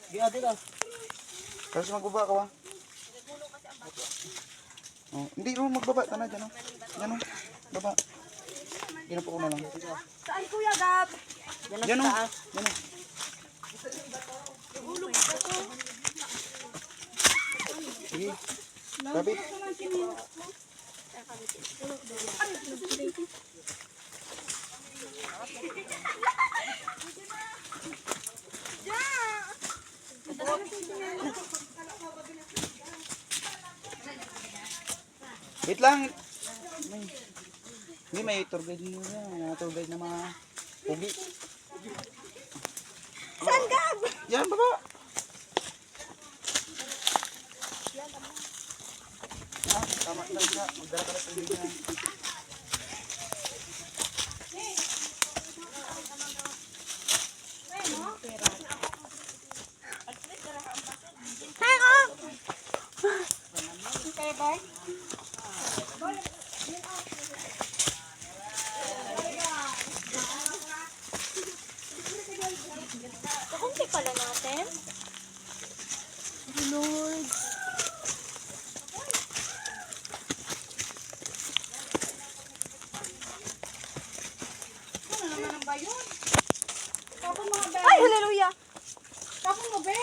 Giyadi ka. Tapos magbaba ka ba? Oh, hindi mo magbaba. Tana dyan o. Dyan o. Baba. Ginapo ko na lang. Saan Kuya Gab? Dyan o. Dyan o. Sige. Kapit. Wait lang. May tour guide nyo yan. Tour guide na mga pugi. Saan Gab? Yan, baba. Ah, tama lang siya. Magdala ka na sa linya. Hey, oh! Okay, bye. Kakunti pala natin. Lord. Ano naman ba yun? Tapos mga be. Ay, hallelujah. Tapos mo be.